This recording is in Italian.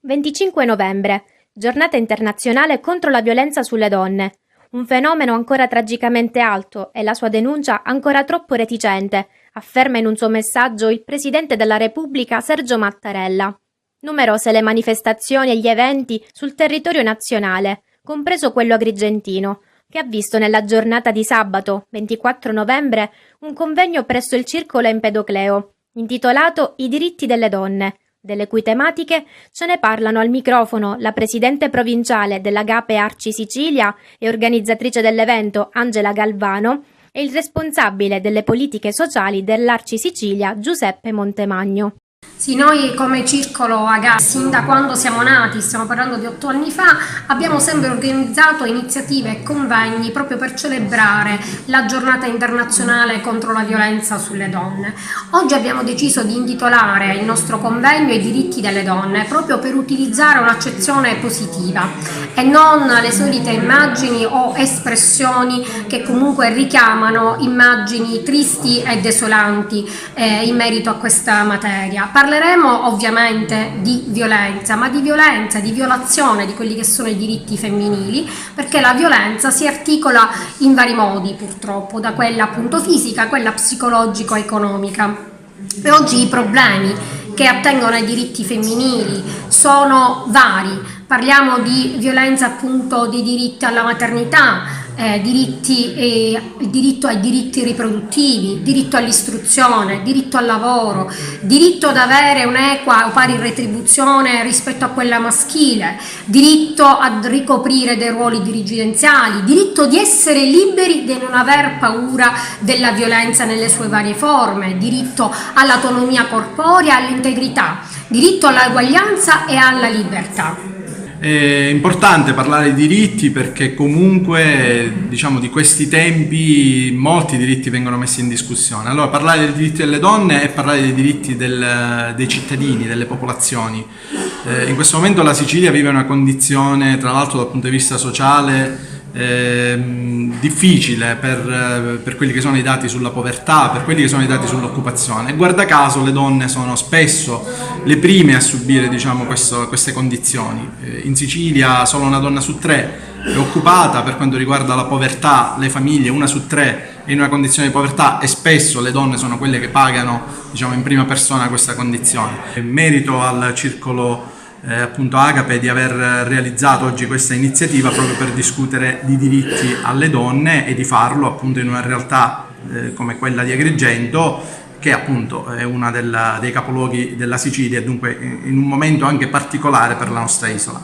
25 novembre, giornata internazionale contro la violenza sulle donne. Un fenomeno ancora tragicamente alto e la sua denuncia ancora troppo reticente, afferma in un suo messaggio il Presidente della Repubblica Sergio Mattarella. Numerose le manifestazioni e gli eventi sul territorio nazionale, compreso quello agrigentino, che ha visto nella giornata di sabato, 24 novembre, un convegno presso il Circolo Empedocleo, intitolato I diritti delle donne, delle cui tematiche ce ne parlano al microfono la presidente provinciale dell'Agape Arci Sicilia e organizzatrice dell'evento Angela Galvano e il responsabile delle politiche sociali dell'Arci Sicilia Giuseppe Montemagno. Sì, noi come Circolo Agape, sin da quando siamo nati, stiamo parlando di 8 anni fa, abbiamo sempre organizzato iniziative e convegni proprio per celebrare la giornata internazionale contro la violenza sulle donne. Oggi abbiamo deciso di intitolare il nostro convegno I diritti delle donne, proprio per utilizzare un'accezione positiva e non le solite immagini o espressioni che comunque richiamano immagini tristi e desolanti in merito a questa materia. Parleremo ovviamente di violenza, ma di violazione di quelli che sono i diritti femminili, perché la violenza si articola in vari modi purtroppo, da quella appunto fisica a quella psicologico-economica. E oggi i problemi che attengono ai diritti femminili sono vari. Parliamo di violenza appunto dei diritti alla maternità, diritto ai diritti riproduttivi, diritto all'istruzione, diritto al lavoro, diritto ad avere un'equa o pari retribuzione rispetto a quella maschile, diritto a ricoprire dei ruoli dirigenziali, diritto di essere liberi di non aver paura della violenza nelle sue varie forme, diritto all'autonomia corporea, all'integrità, diritto all'uguaglianza e alla libertà. È importante parlare di diritti perché comunque, diciamo, di questi tempi molti diritti vengono messi in discussione. Allora, parlare dei diritti delle donne è parlare dei diritti dei cittadini, delle popolazioni. In questo momento la Sicilia vive una condizione, tra l'altro dal punto di vista sociale, difficile per quelli che sono i dati sulla povertà, per quelli che sono i dati sull'occupazione, e guarda caso le donne sono spesso le prime a subire, diciamo, queste condizioni. In Sicilia solo una donna su 3 è occupata. Per quanto riguarda la povertà, le famiglie, 1 su 3 è in una condizione di povertà e spesso le donne sono quelle che pagano, diciamo, in prima persona questa condizione. Merito al Circolo appunto Agape di aver realizzato oggi questa iniziativa proprio per discutere di diritti alle donne e di farlo appunto in una realtà come quella di Agrigento, che appunto è una dei capoluoghi della Sicilia e dunque in un momento anche particolare per la nostra isola.